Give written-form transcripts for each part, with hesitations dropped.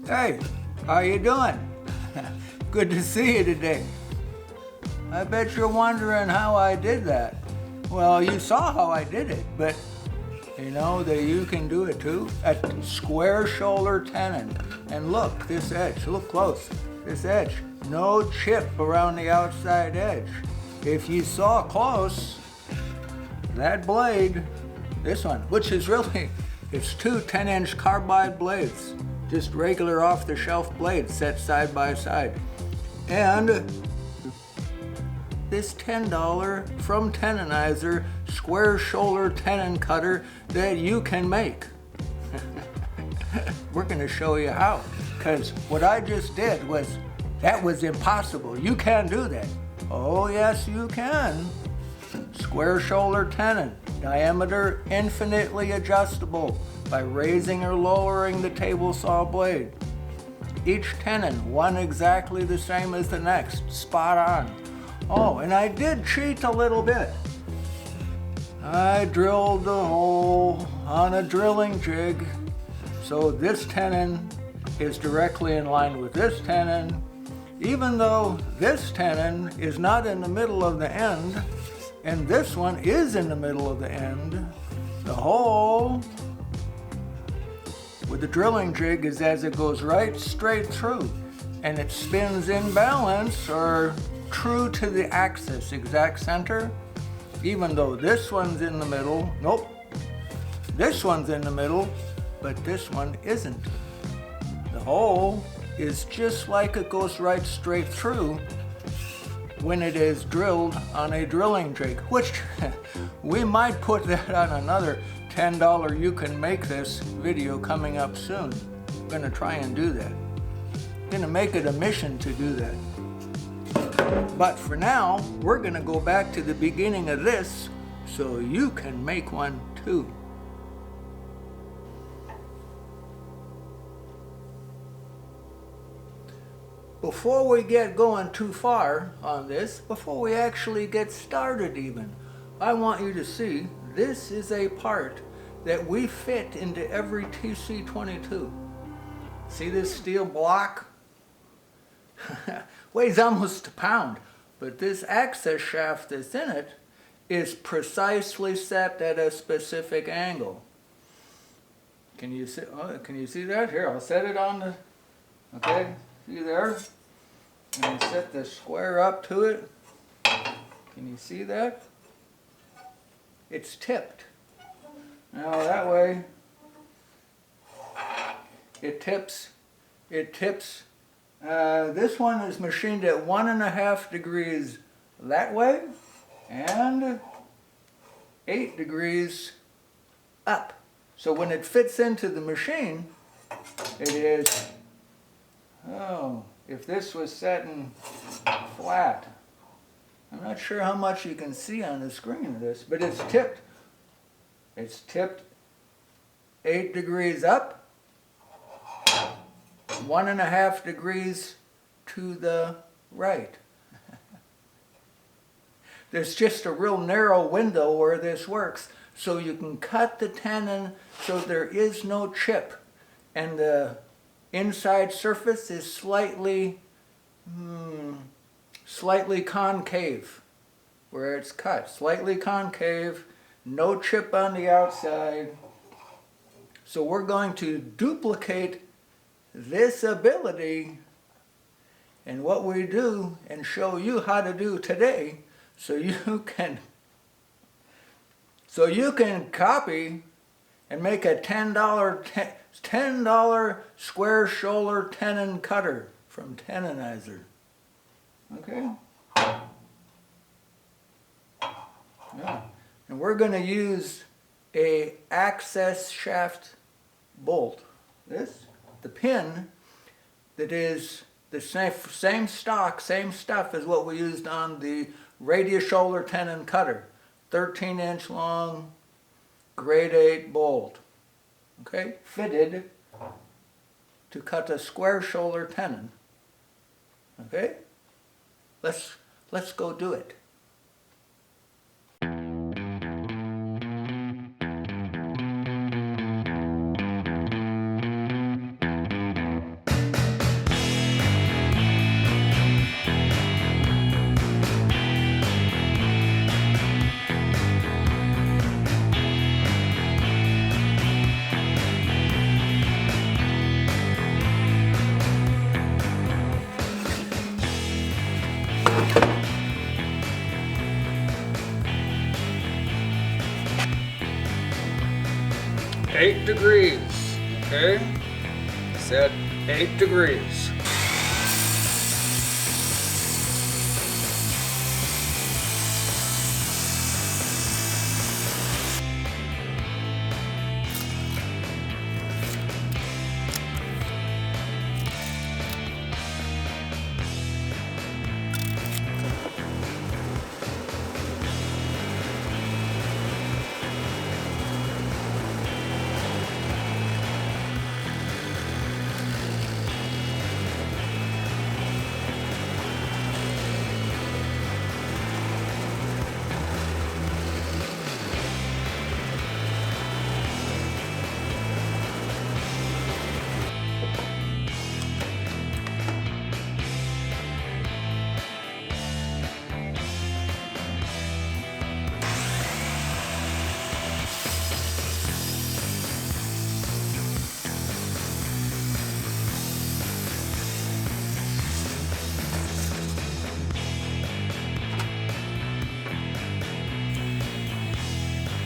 Hey, how you doing? Good to see you today. I bet you're wondering how I did that. Well, you saw how I did it, but you know that you can do it too at Square Shoulder Tenon. And look, this edge, look close. This edge, no chip around the outside edge. If you saw close, that blade, this one, which is really, it's two 10-inch carbide blades, just regular off-the-shelf blades set side by side. And this $10 from Tenonizer Square Shoulder Tenon Cutter that you can make. We're going to show you how, because what I just did that was impossible. You can't do that. Oh yes, you can. Square shoulder tenon, diameter infinitely adjustable by raising or lowering the table saw blade. Each tenon, one exactly the same as the next, spot on. Oh, and I did cheat a little bit. I drilled the hole on a drilling jig, so this tenon is directly in line with this tenon, even though this tenon is not in the middle of the end, and this one is in the middle of the end. The hole with the drilling jig is as it goes right straight through, and it spins in balance or true to the axis, exact center, even though this one's in the middle. Nope, this one's in the middle, but this one isn't. The hole is just like it goes right straight through when it is drilled on a drilling jig, which we might put that on another $10 you can make this video coming up soon. I'm gonna try and do that. I'm gonna make it a mission to do that. But for now, we're gonna go back to the beginning of this so you can make one too. Before we get going too far on this, before we actually get started even, I want you to see this is a part that we fit into every TC22. See this steel block? Weighs almost a pound, but this access shaft that's in it is precisely set at a specific angle. Can you see? Oh, can you see that? Here, I'll set it on the. Okay. See there? And you set the square up to it. Can you see that? It's tipped. Now that way, it tips. This one is machined at 1.5 degrees that way and 8 degrees up. So when it fits into the machine, it is, oh, if this was set in flat, I'm not sure how much you can see on the screen of this, but it's tipped. It's tipped 8 degrees up, 1.5 degrees to the right. There's just a real narrow window where this works, so you can cut the tenon so there is no chip, and the inside surface is slightly concave where it's cut. Slightly concave, no chip on the outside. So we're going to duplicate this ability and what we do and show you how to do today so you can copy and make a $10 square shoulder tenon cutter from Tenonizer. Okay? Yeah. And we're going to use a access shaft bolt. The pin that is the same stock, same stuff as what we used on the radius shoulder tenon cutter. 13-inch long, grade 8 bolt. Okay, fitted to cut a square shoulder tenon. Okay, let's go do it. 8 degrees, okay? Set 8 degrees.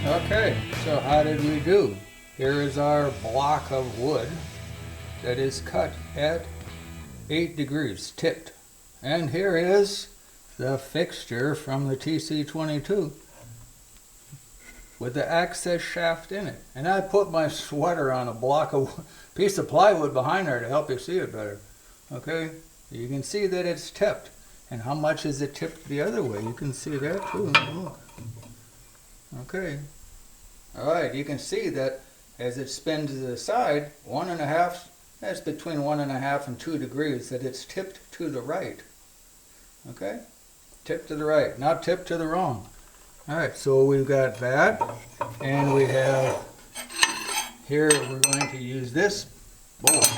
Okay, so how did we do? Here is our block of wood that is cut at 8 degrees, tipped. And here is the fixture from the TC22 with the access shaft in it. And I put my sweater on a block of piece of plywood behind there to help you see it better. Okay, you can see that it's tipped. And how much is it tipped the other way? You can see that too. Look. Okay. All right, you can see that as it spins to the side, 1.5, that's between 1.5 and 2 degrees, that it's tipped to the right. Okay? Tipped to the right, not tipped to the wrong. All right, so we've got that, and we have here, we're going to use this bolt.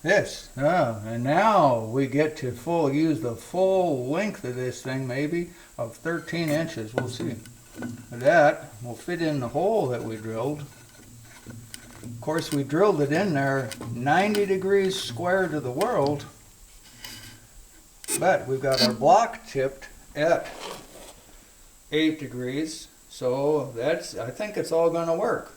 This, and now we get to use the full length of this thing, maybe, of 13 inches, we'll see. That will fit in the hole that we drilled. Of course, we drilled it in there 90 degrees square to the world, but we've got our block tipped at 8 degrees, so I think it's all going to work.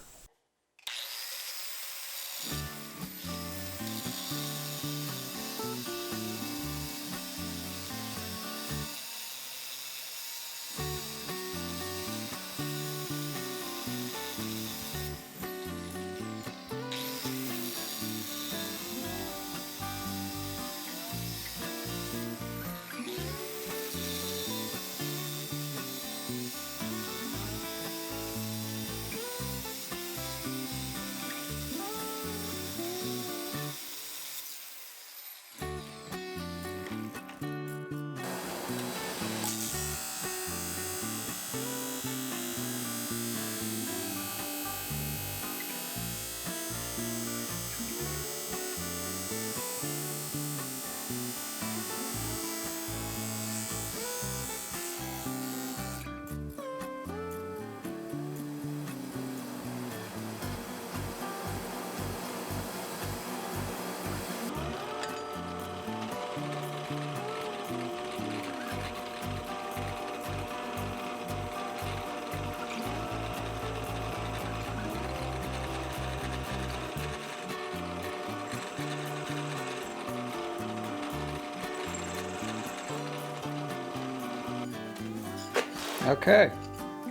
Okay,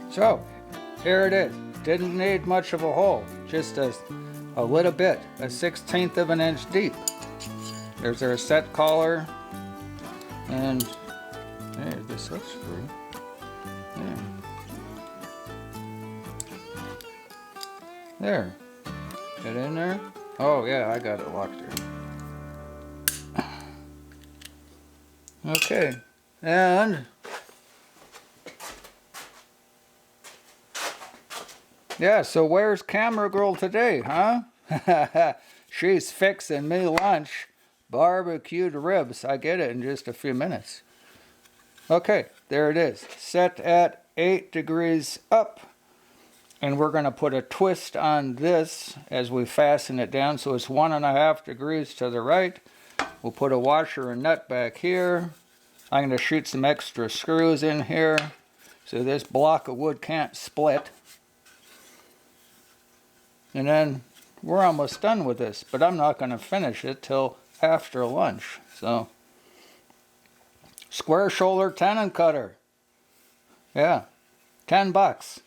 so here it is. Didn't need much of a hole, just a little bit, a 1/16 of an inch deep. There's our set collar, and hey, this looks free. Yeah. There, get in there. Oh yeah, I got it locked there. Okay, and yeah, so where's Camera Girl today, huh? She's fixing me lunch, barbecued ribs. I get it in just a few minutes. Okay, there it is, set at 8 degrees up. And we're going to put a twist on this as we fasten it down, so it's 1.5 degrees to the right. We'll put a washer and nut back here. I'm going to shoot some extra screws in here so this block of wood can't split. And then we're almost done with this, but I'm not going to finish it till after lunch. So, Square Shoulder Tenon Cutter. Yeah, $10.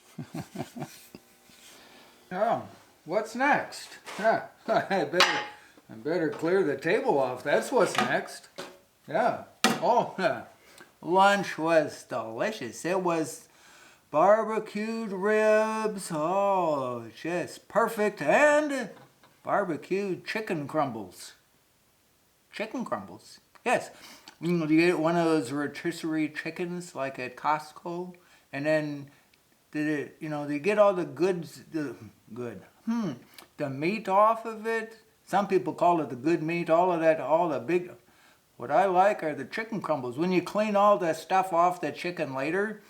Oh, what's next? Yeah, I better clear the table off. That's what's next. Yeah. Oh, lunch was delicious. It was barbecued ribs. Oh, just perfect. And barbecued chicken crumbles. Chicken crumbles. Yes. You get one of those rotisserie chickens like at Costco, and then they get all the the meat off of it. Some people call it the good meat. All of that, all the big. What I like are the chicken crumbles. When you clean all the stuff off the chicken later,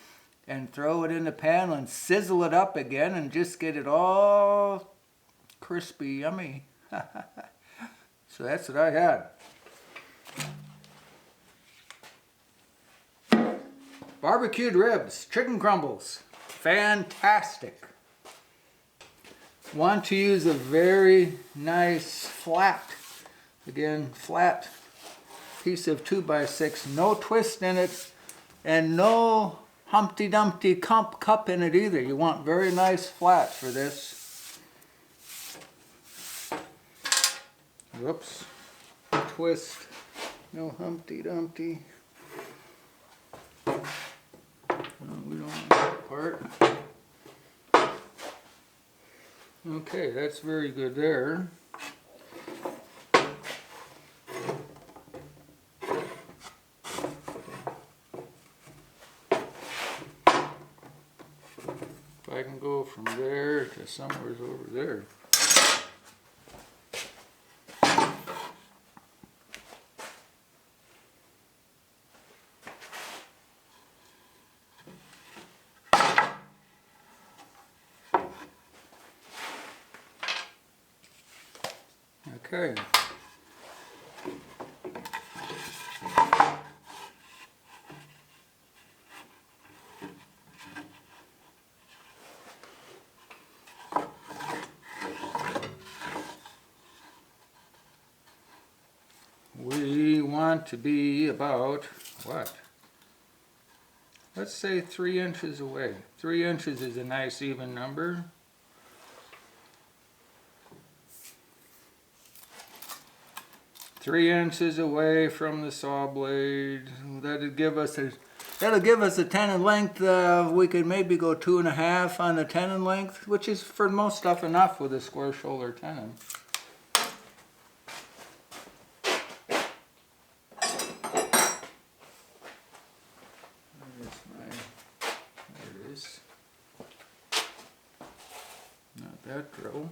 and throw it in the pan and sizzle it up again, and just get it all crispy, yummy. So that's what I had. Barbecued ribs, chicken crumbles, fantastic. Want to use a very nice flat piece of 2x6, no twist in it, and no Humpty Dumpty cup in it either. You want very nice flat for this. Whoops, twist, no Humpty Dumpty. No, we don't want that part. Okay, that's very good there. If I can go from there to somewhere over there. Okay. We want to be about, what? Let's say 3 inches away. 3 inches is a nice even number. Three inches away from the saw blade. That'll give us a tenon length. We could maybe go 2.5 on the tenon length, which is for most stuff enough with a square shoulder tenon. There it is. Not that drill.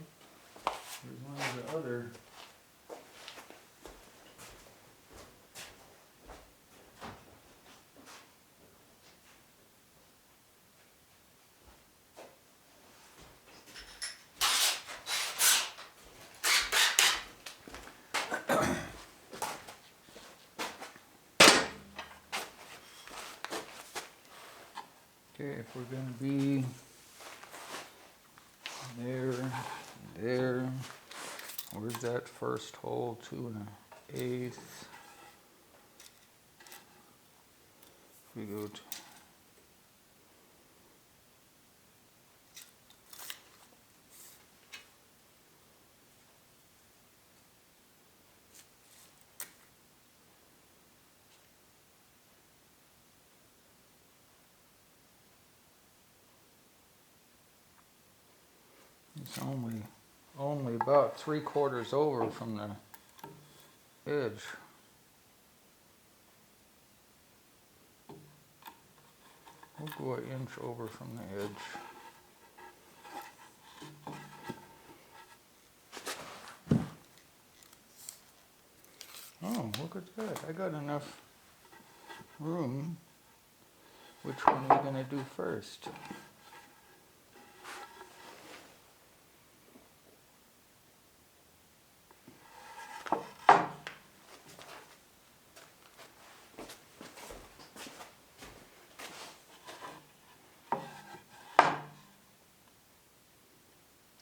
There's one of the other. Okay, if we're going to be there, where's that first hole? 2 1/8. We go to it's only about 3/4 over from the edge. We'll go 1 inch over from the edge. Oh, look at that. I got enough room. Which one are we going to do first?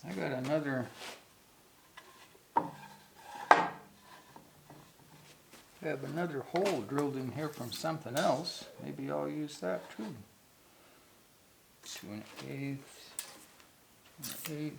I got another. I have another hole drilled in here from something else. Maybe I'll use that too. 2 1/8, 1/8.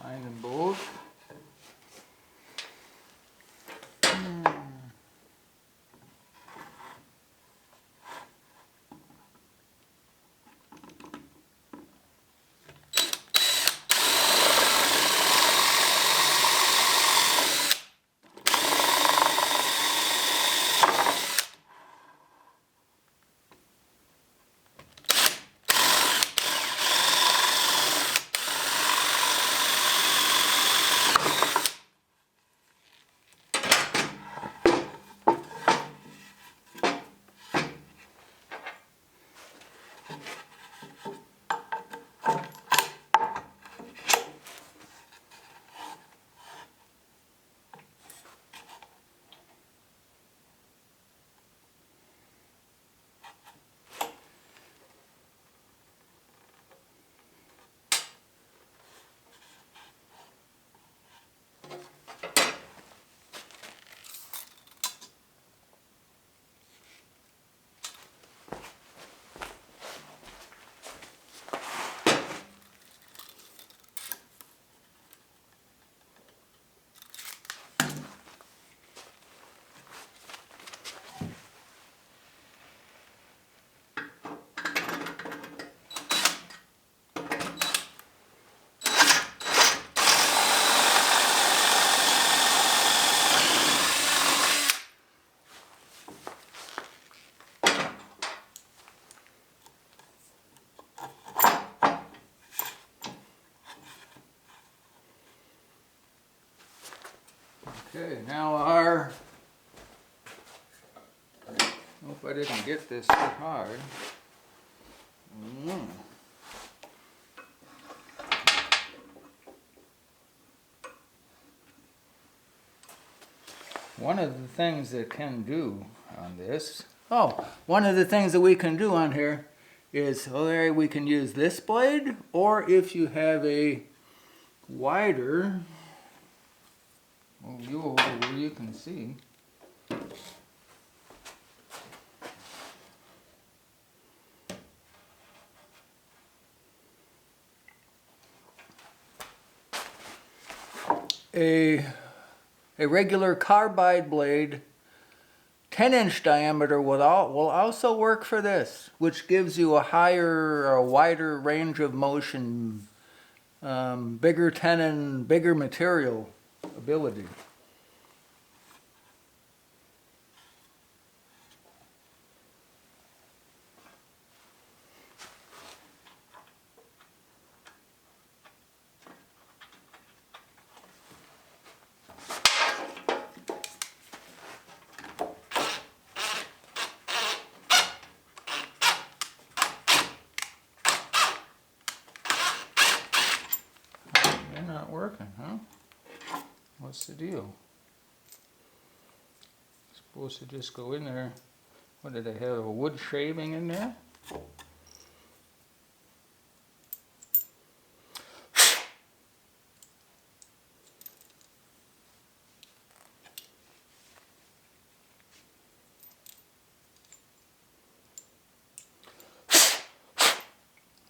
Find them both. Okay, now our, hope I didn't get this too hard. One of the things that can do on this, one of the things that we can do on here is, there we can use this blade, or if you have a wider, view over where you can see. A regular carbide blade, 10-inch diameter will also work for this, which gives you a higher or a wider range of motion, bigger tenon, bigger material ability. They're not working, huh? What's the deal? Supposed to just go in there. What did they have? A wood shaving in there?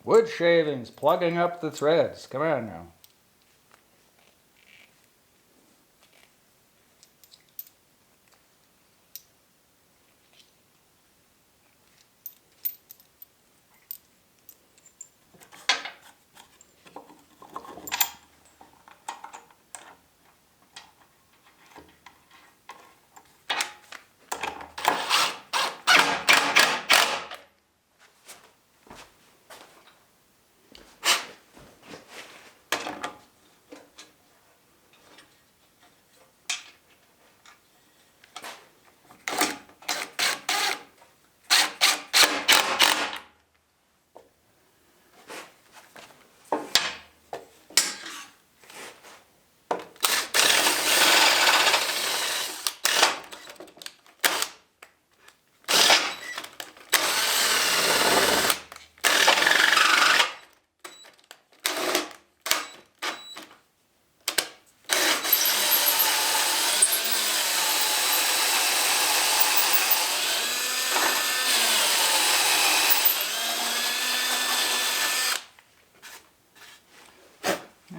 Wood shavings, plugging up the threads. Come on now.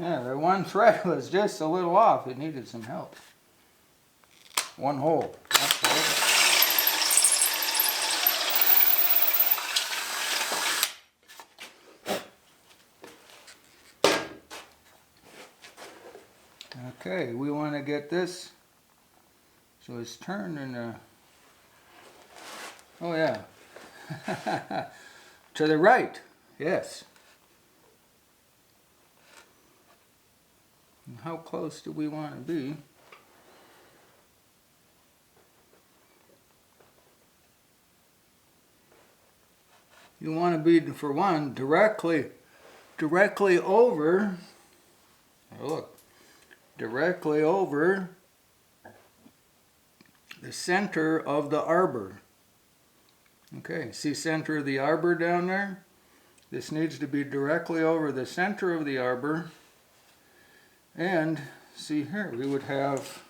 Yeah, the one thread was just a little off. It needed some help. One hole. That's all. Okay, we want to get this so it's turned in a, oh yeah, to the right, yes. And how close do we want to be? You want to be, for one, directly over, oh look, directly over the center of the arbor. Okay, see center of the arbor down there? This needs to be directly over the center of the arbor. And see here, we would have,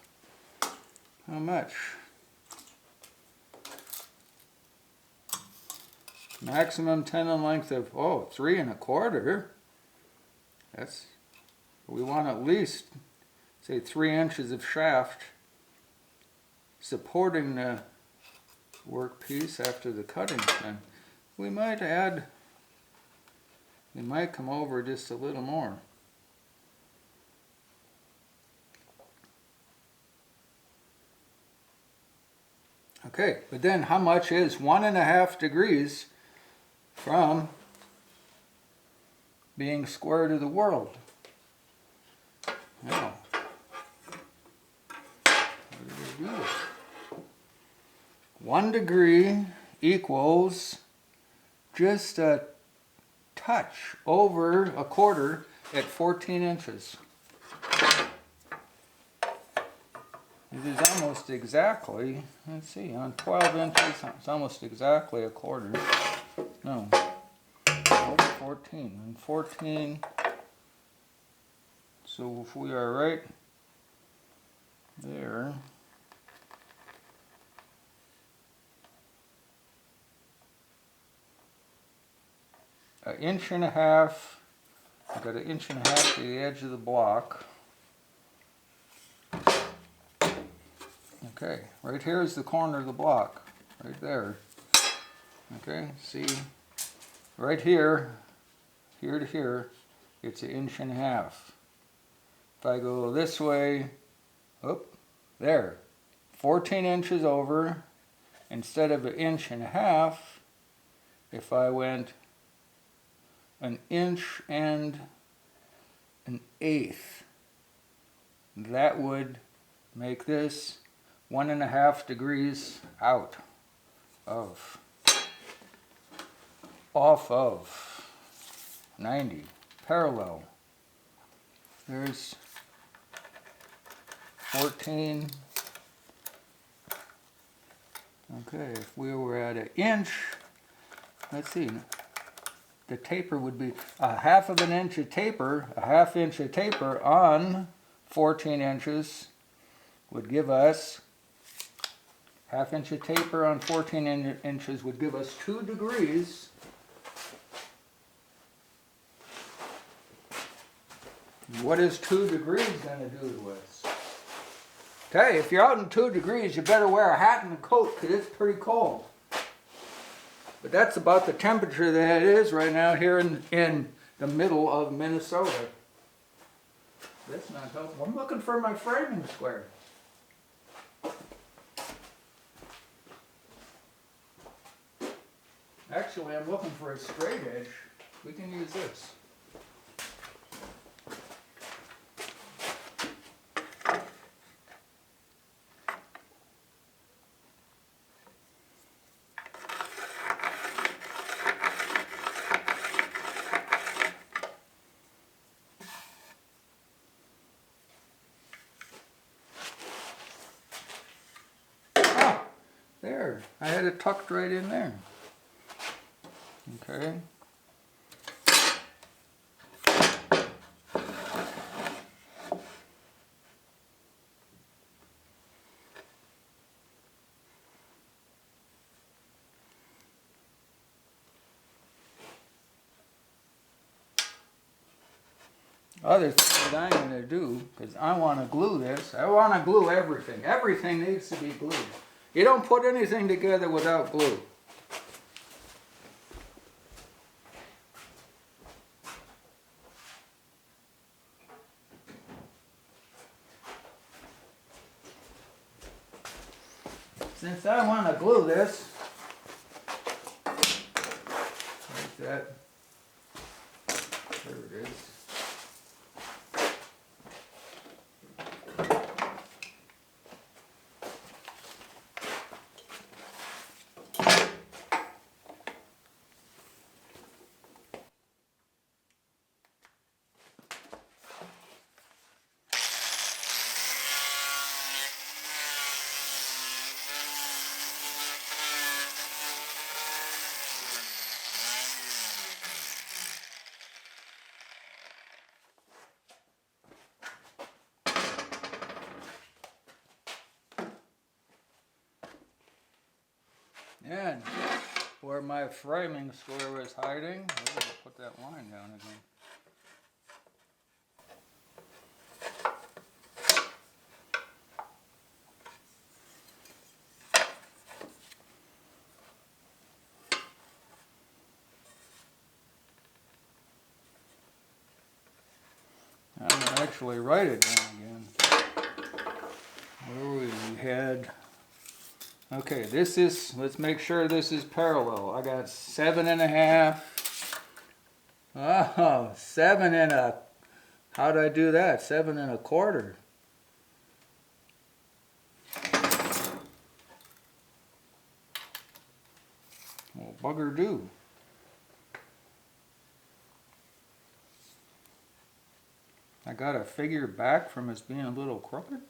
how much? Maximum tenon length of, 3 1/4. That's, we want at least, say, 3 inches of shaft supporting the workpiece after the cutting's done. We might add, we might come over just a little more. Okay, but then how much is 1.5 degrees from being square to the world? Now, how do we do this? 1 degree equals just a touch over 1/4 at 14 inches. It is almost exactly, let's see, on 12 inches, it's almost exactly 1/4. No, over 14. And 14, so if we are right there, an inch and a half, I've got an inch and a half to the edge of the block. Okay, right here is the corner of the block, right there. Okay, see, right here, here to here, it's 1.5 inches. If I go this way, there, 14 inches over, instead of 1.5 inches, if I went 1 1/8 inches, that would make this 1.5 degrees out of, off of 90, parallel. There's 14. Okay, if we were at 1 inch, let's see, the taper would be 1/2 inch of taper, 1/2 inch of taper on 14 inches would give us, 1/2 inch of taper on 14 inches would give us 2 degrees. What is 2 degrees going to do to us? Okay, if you're out in 2 degrees, you better wear a hat and a coat because it's pretty cold. But that's about the temperature that it is right now here in the middle of Minnesota. That's not helpful. I'm looking for my framing square. Actually, I'm looking for a straight edge. We can use this. Ah, there. I had it tucked right in there. Okay. Other thing that I'm going to do, because I want to glue this, I want to glue everything. Everything needs to be glued. You don't put anything together without glue. Since I want to glue this, like that, there it is. And where my framing square was hiding, I'm going to put that line down again. I'm going to actually write it down again. Where we had, okay, this is, let's make sure this is parallel. I got 7.5. Oh, 7 and a, how'd I do that? 7 1/4. Well, bugger do. I got a figure back from us being a little crooked.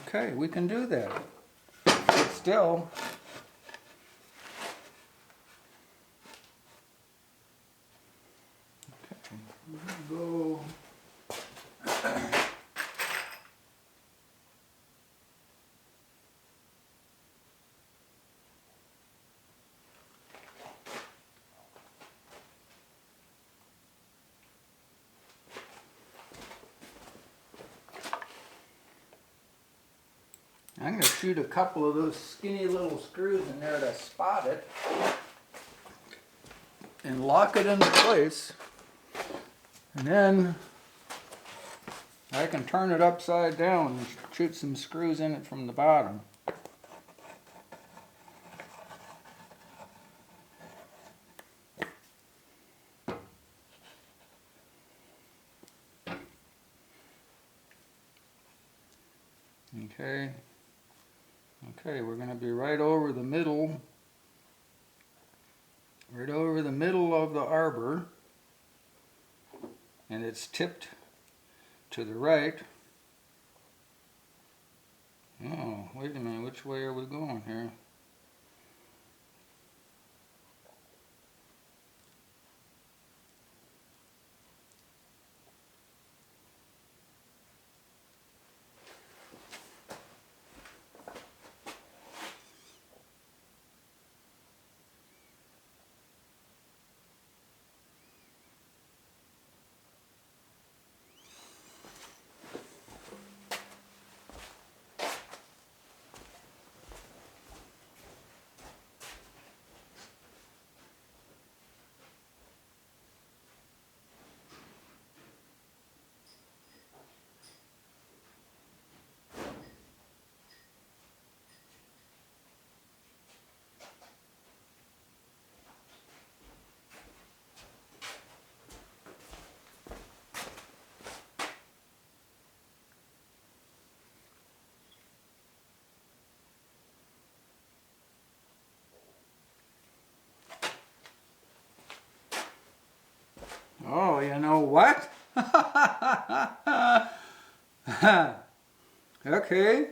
Okay, we can do that. But still, okay, go. I'm going to shoot a couple of those skinny little screws in there to spot it and lock it into place, and then I can turn it upside down and shoot some screws in it from the bottom. Okay. Okay, we're going to be right over the middle of the arbor, and it's tipped to the right. Oh, wait a minute, which way are we going here? Oh, you know what? Okay.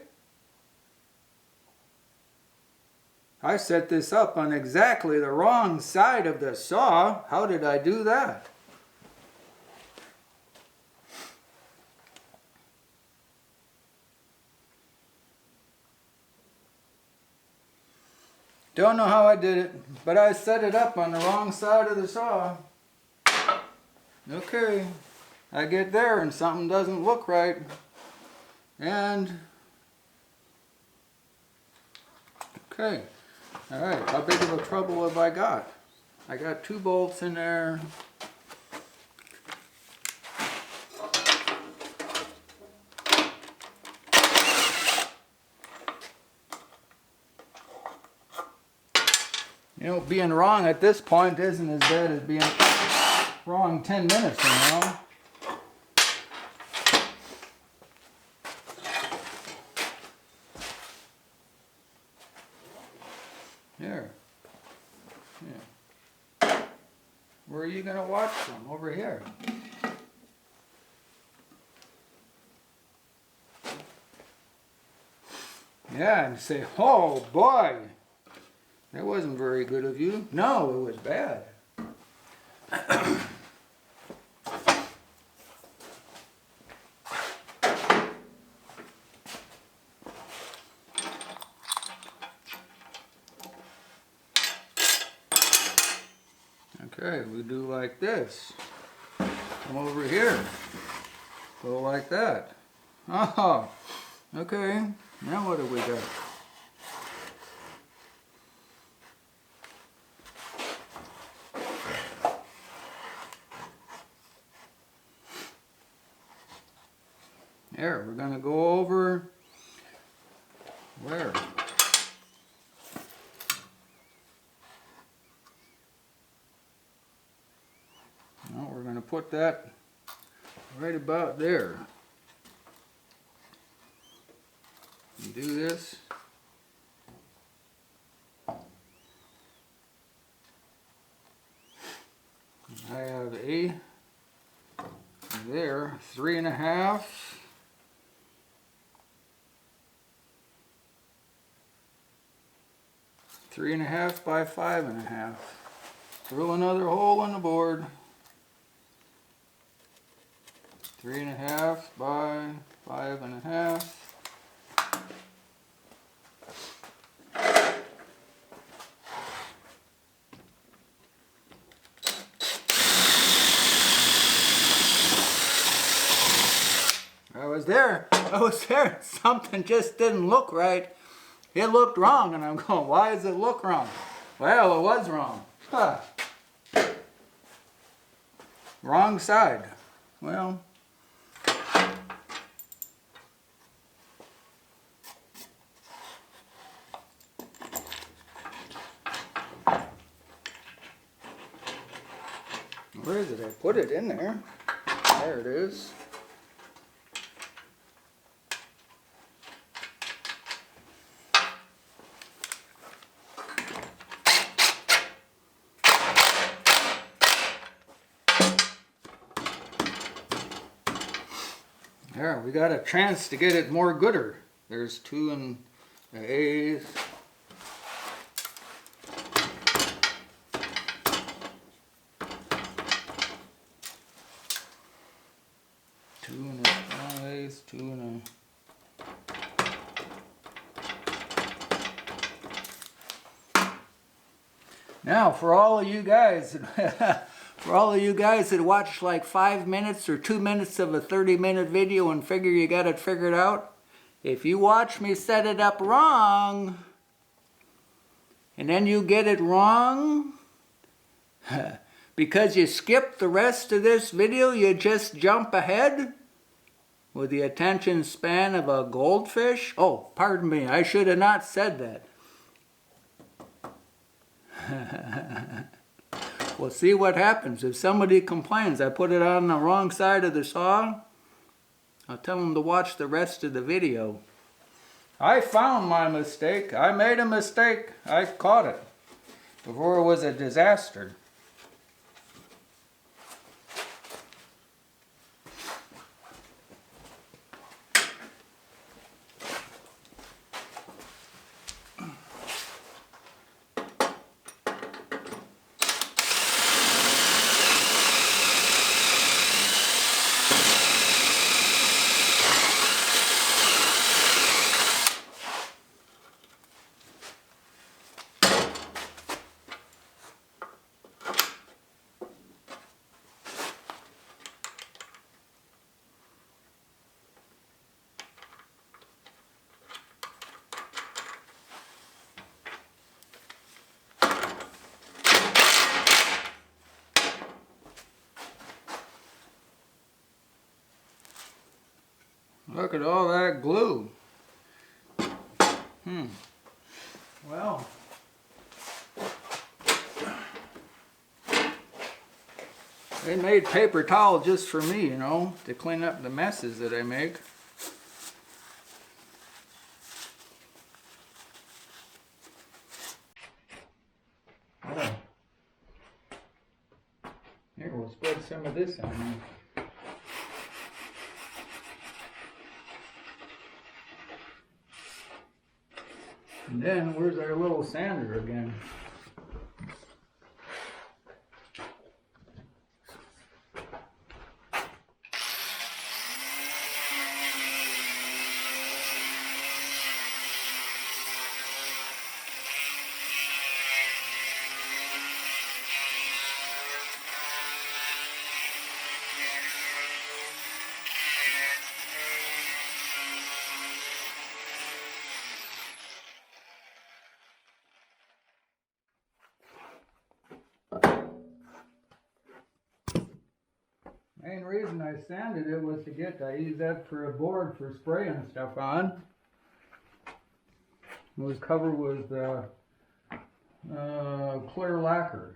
I set this up on exactly the wrong side of the saw. How did I do that? Don't know how I did it, but I set it up on the wrong side of the saw. Okay, I get there and something doesn't look right. And, okay, all right, how big of a trouble have I got? I got 2 bolts in there. You know, being wrong at this point isn't as bad as being wrong 10 minutes from now. Here. Yeah. Where are you going to watch from? Over here. Yeah, and say, oh boy, that wasn't very good of you. No, it was bad. Okay, we do like this. Come over here. Go like that. Oh, okay. Now what do we got? There, we're going to go over where? No, we're going to put that right about there. You do this. I have a there 3.5. 3.5 by 5.5. Drill another hole in the board. 3.5 by 5.5. I was there. Something just didn't look right. It looked wrong, and I'm going, why does it look wrong? Well, it was wrong. Huh. Wrong side. Well, where is it? I put it in there. There it is. There, we got a chance to get it more gooder. There's 2 in the A's. Two in the A's, 2 in a... Now, for all of you guys, for all of you guys that watch like 5 minutes or 2 minutes of a 30-minute video and figure you got it figured out, if you watch me set it up wrong, and then you get it wrong, because you skipped the rest of this video, you just jump ahead with the attention span of a goldfish. Oh, pardon me, I should have not said that. We'll see what happens. If somebody complains I put it on the wrong side of the saw, I'll tell them to watch the rest of the video. I found my mistake. I made a mistake. I caught it before it was a disaster. Look at all that glue. Well, they made paper towel just for me, you know, to clean up the messes that I make. Oh. Here, we'll spread some of this on you. And then, where's our little sander again? Main reason I sanded it was I used that for a board for spraying stuff on. It was covered with clear lacquer.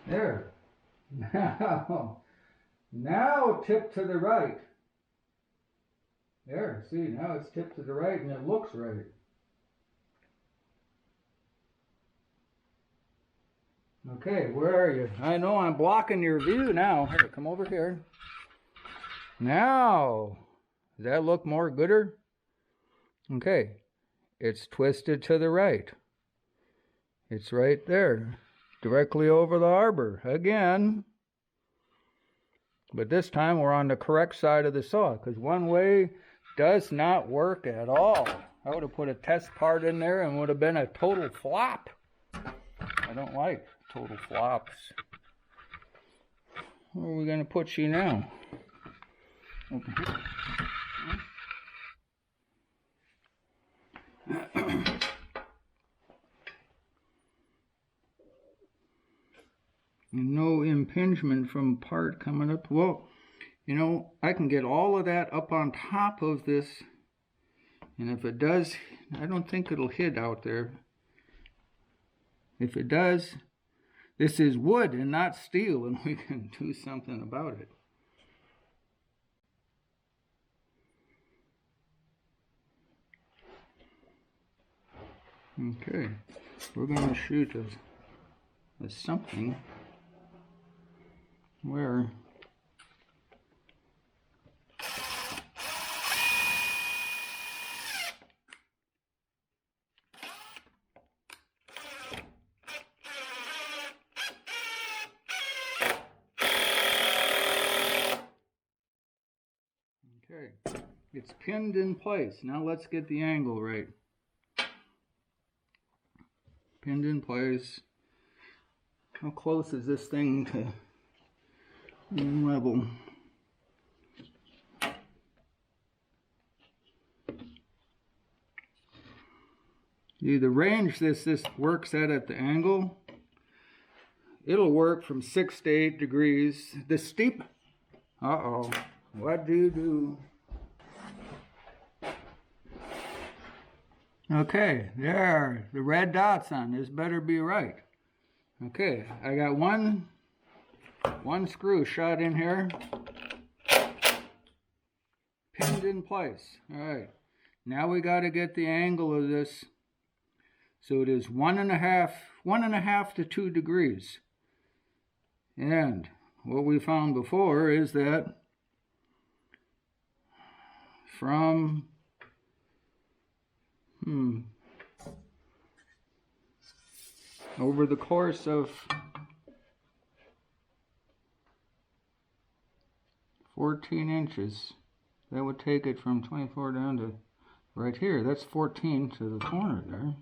There. Now tip to the right. There, see, now it's tipped to the right and it looks right. Okay, where are you? I know I'm blocking your view now. Here, come over here. Now, does that look more gooder? Okay, it's twisted to the right. It's right there, directly over the arbor. Again. But this time we're on the correct side of the saw, because one way does not work at all. I would have put a test part in there and would have been a total flop. I don't like total flops. Where are we going to put you now? Over here. No impingement from part coming up. Well, you know, I can get all of that up on top of this, and if it does, I don't think it'll hit out there. If it does, this is wood and not steel, and we can do something about it. Okay, we're going to shoot a something where okay, it's pinned in place. Now let's get the angle right. Pinned in place. How close is this thing to level? The range this works at the angle, it'll work from 6 to 8 degrees. The steep, what do you do? Okay, there, the red dots on this better be right. Okay, I got one screw shot in here, pinned in place. All right, now we got to get the angle of this, so it is 1.5 to 2 degrees. And what we found before is that from over the course of 14 inches, that would take it from 24 down to right here. That's 14 to the corner there.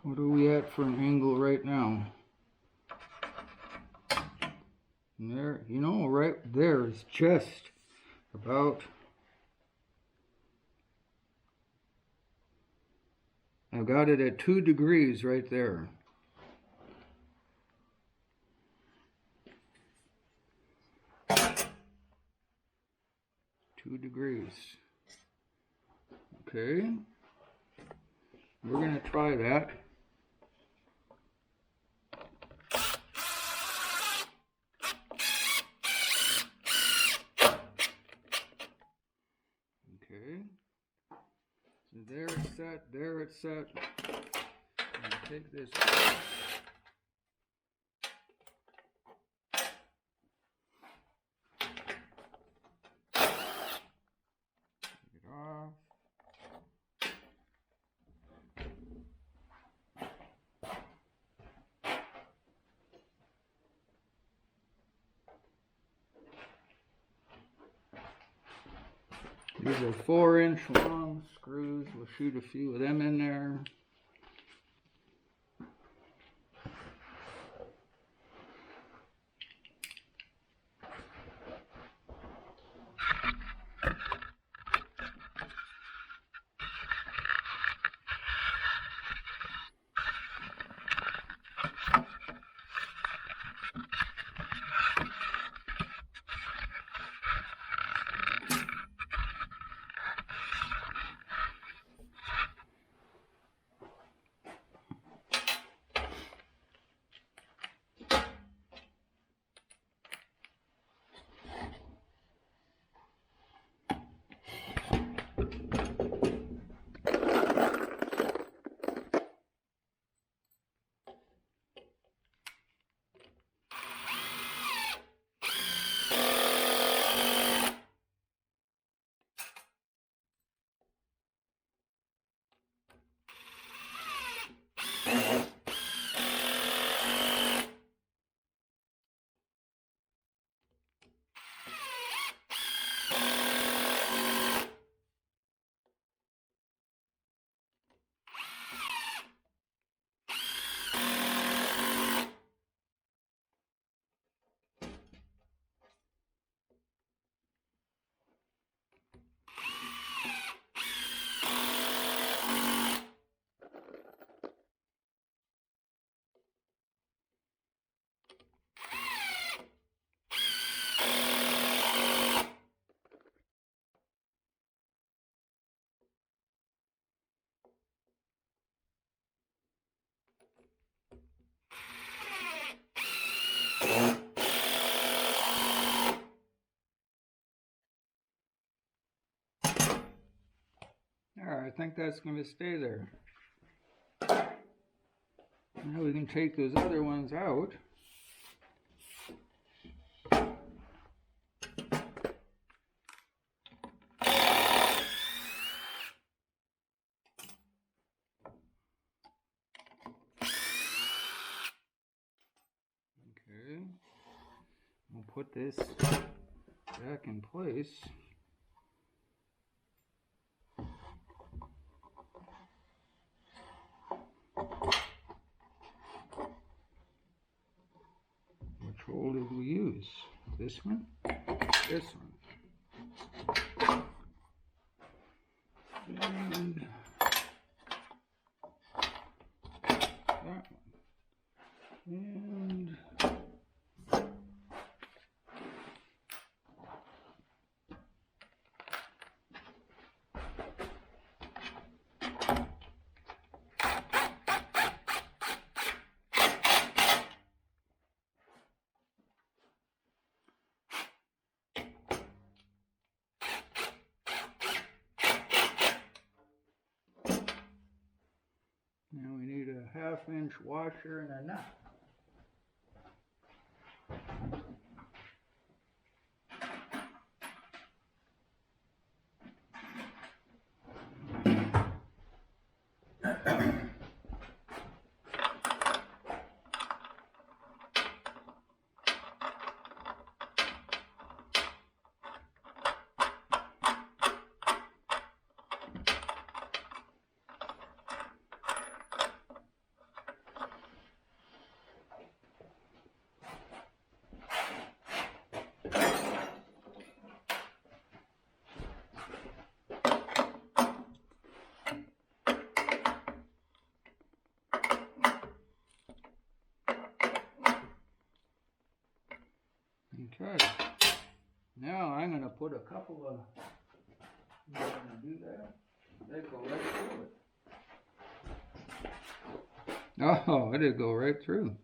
What are we at for an angle right now? And there, you know, right there is just about, I've got it at 2 degrees right there. Degrees. Okay. We're going to try that. Okay. So there it's set, there it's set. I'm going to take this. These are 4-inch long screws. We'll shoot a few of them in there. I think that's going to stay there. Now we can take those other ones out. Okay, we'll put this back in place. Which hole did we use? This one? This one. And that one. And now we need a 1/2-inch washer and a nut. put a couple of, I'm gonna do that. They go right through it. Oh, it did go right through.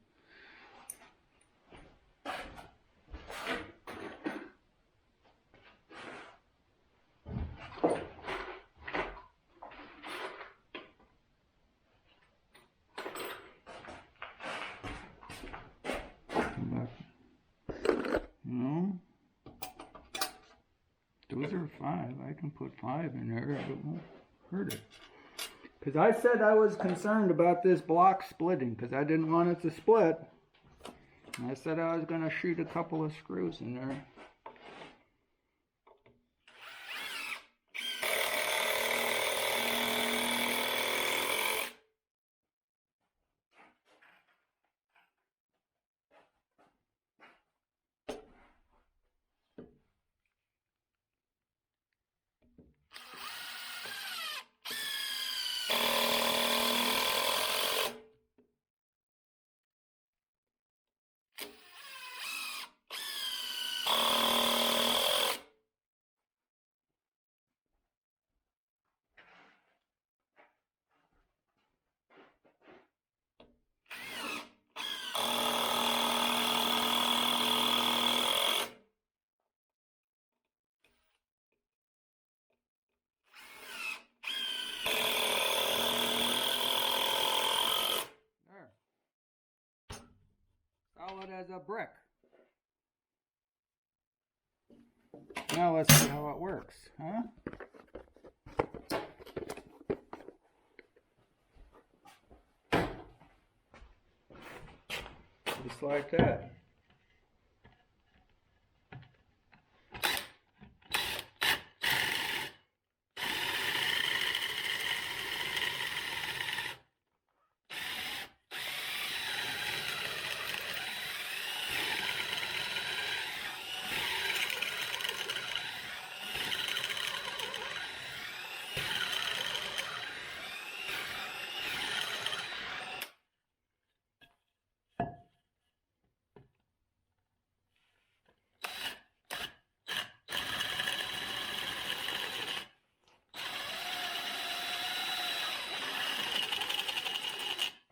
No, those are 5. I can put 5 in there. It won't hurt it. Because I said I was concerned about this block splitting because I didn't want it to split. And I said I was going to shoot a couple of screws in there. Solid as a brick. Now let's see how it works, huh? Just like that.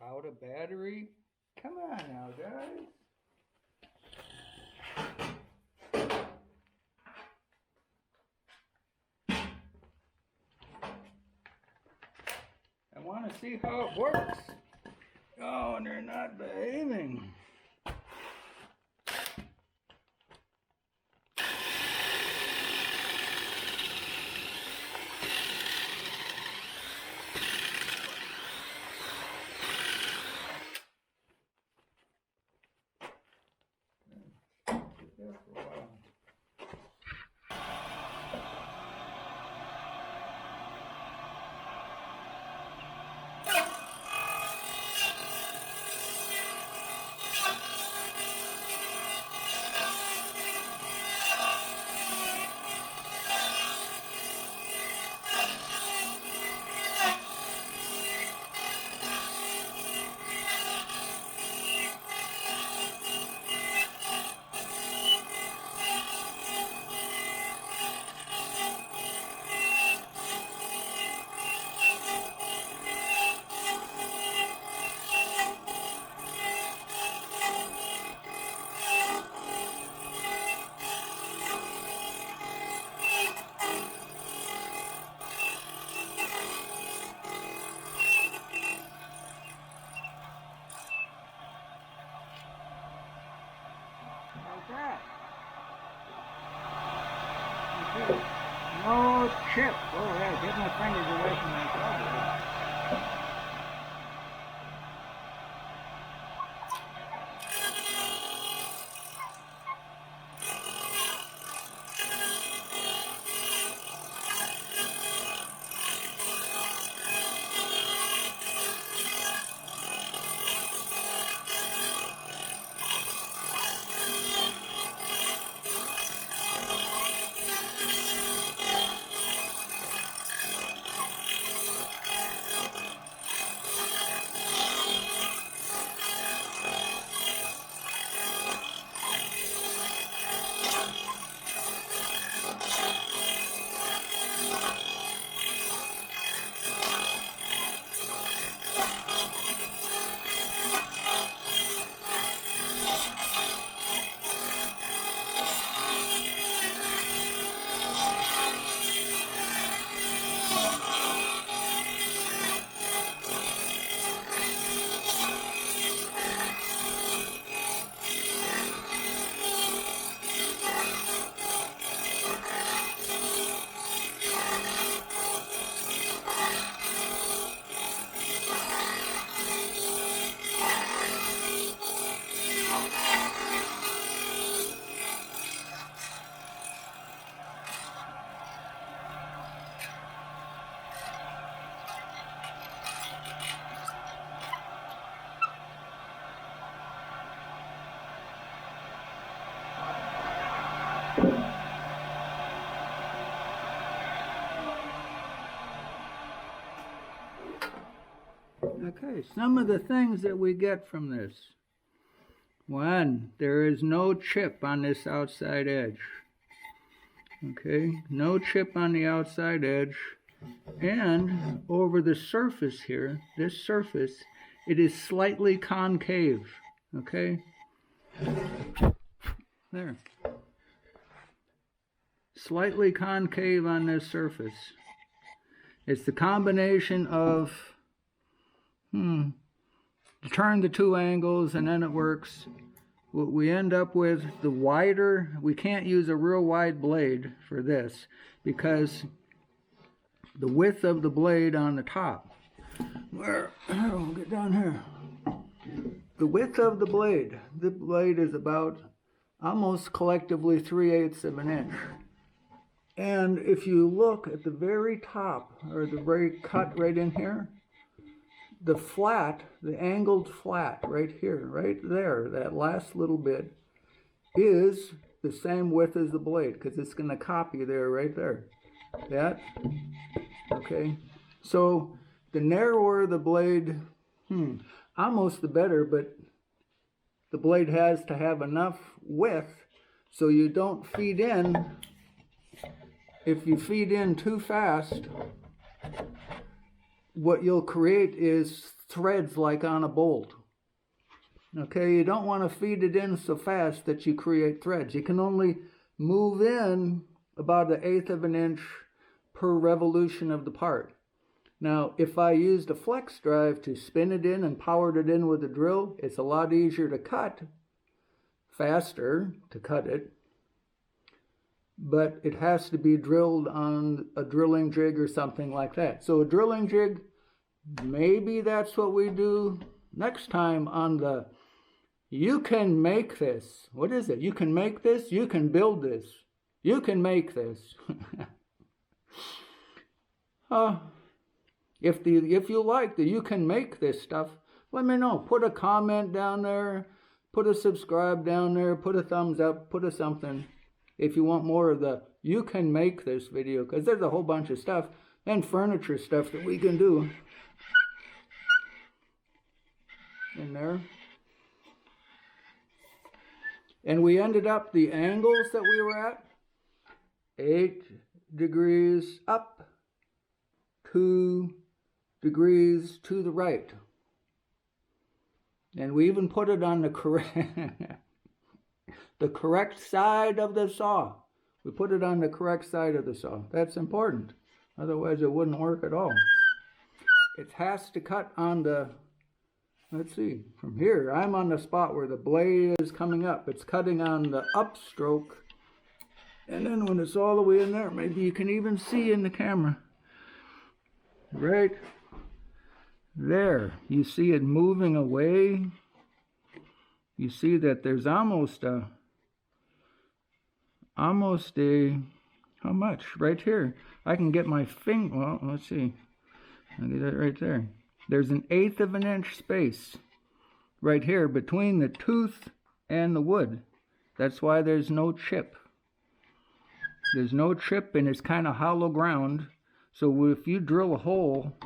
Out of battery? Come on now, guys. I want to see how it works. Oh, and they're not behaving. That. No chip. Oh yeah, get my fingers away from my elbow. Okay, some of the things that we get from this. One, there is no chip on this outside edge. Okay, no chip on the outside edge. And over the surface here, this surface, it is slightly concave. Okay? There. Slightly concave on this surface. It's the combination of, turn the two angles and then it works. What we end up with, the wider, we can't use a real wide blade for this because the width of the blade on the top, we'll get down here. The width of the blade is about almost collectively 3/8 of an inch. And if you look at the very top, or the very cut right in here, the flat, the angled flat right here, right there, that last little bit, is the same width as the blade, because it's going to copy there, right there. That, okay? So the narrower the blade, almost the better, but the blade has to have enough width so you don't feed in. If you feed in too fast, what you'll create is threads like on a bolt. Okay, you don't want to feed it in so fast that you create threads. You can only move in about 1/8 of an inch per revolution of the part. Now, if I used a flex drive to spin it in and powered it in with a drill, it's a lot easier to cut, faster to cut it, but it has to be drilled on a drilling jig or something like that. So a drilling jig, maybe that's what we do next time on the, you can make this. What is it? You can make this, you can build this, you can make this. If you like the you can make this stuff, let me know. Put a comment down there, put a subscribe down there, put a thumbs up, put a something if you want more of the you can make this video, because there's a whole bunch of stuff and furniture stuff that we can do in there. And we ended up, the angles that we were at, 8 degrees up, 2 degrees to the right. And we even put it on the correct side of the saw. We put it on the correct side of the saw. That's important. Otherwise it wouldn't work at all. It has to cut on the, let's see, from here, I'm on the spot where the blade is coming up. It's cutting on the upstroke. And then when it's all the way in there, maybe you can even see in the camera. Right there, you see it moving away. You see that there's almost a, how much? Right here. I can get my finger, well, let's see. I'll get it right there. There's 1/8 of an inch space right here between the tooth and the wood. That's why there's no chip. There's no chip and it's kind of hollow ground. So if you drill a hole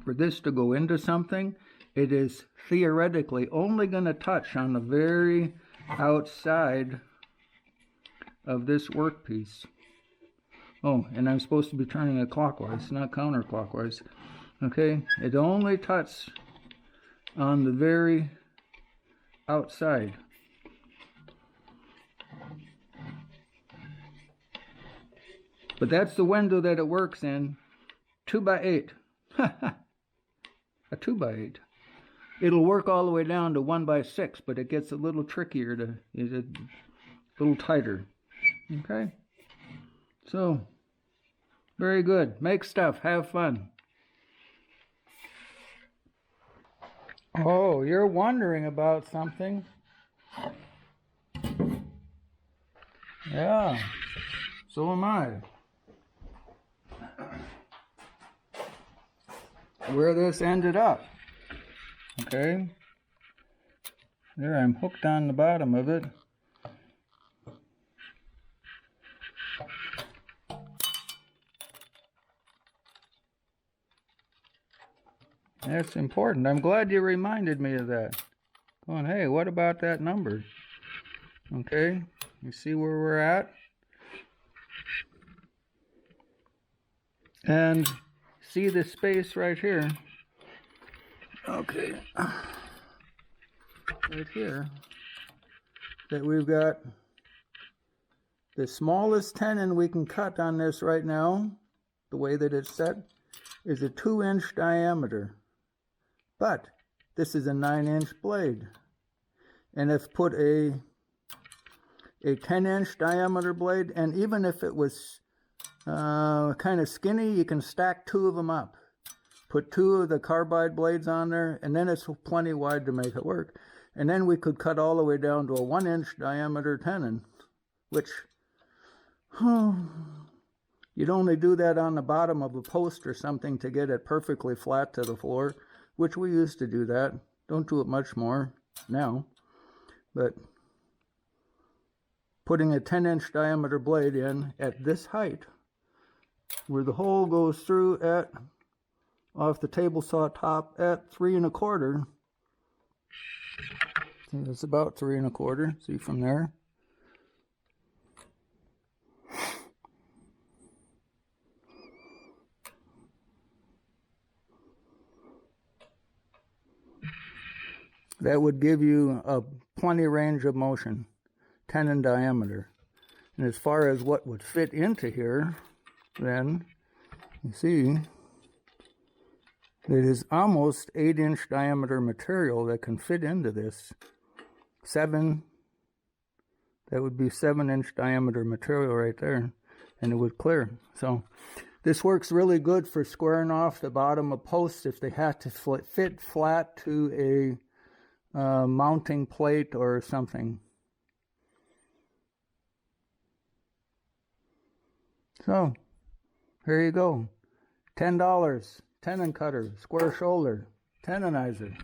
for this to go into something, it is theoretically only going to touch on the very outside of this workpiece. Oh, and I'm supposed to be turning it clockwise, not counterclockwise. Okay, it only touches on the very outside. But that's the window that it works in, 2x8. A 2x8. It'll work all the way down to 1x6, but it gets a little trickier to, a little tighter. Okay? So, very good. Make stuff. Have fun. Oh, you're wondering about something. Yeah, so am I. Where this ended up. Okay. There, I'm hooked on the bottom of it. That's important. I'm glad you reminded me of that. Going, hey, what about that number? Okay, you see where we're at? And see the space right here. Okay, right here, that we've got the smallest tenon we can cut on this right now, the way that it's set, is a 2-inch diameter. But this is a 9-inch blade. And if put a 10-inch diameter blade, and even if it was kind of skinny, you can stack 2 of them up. Put 2 of the carbide blades on there, and then it's plenty wide to make it work. And then we could cut all the way down to a 1-inch diameter tenon, which, you'd only do that on the bottom of a post or something to get it perfectly flat to the floor, which we used to do that. Don't do it much more now. But putting a 10-inch diameter blade in at this height, where the hole goes through at, off the table saw top at 3 1/4. It's about 3 1/4. See from there. That would give you a plenty range of motion, 10 in diameter. And as far as what would fit into here, then you see it is almost 8-inch diameter material that can fit into this. That would be 7-inch diameter material right there, and it would clear. So this works really good for squaring off the bottom of posts if they have to fit flat to a mounting plate or something. So here you go, $10, tenon cutter, square shoulder, tenonizer.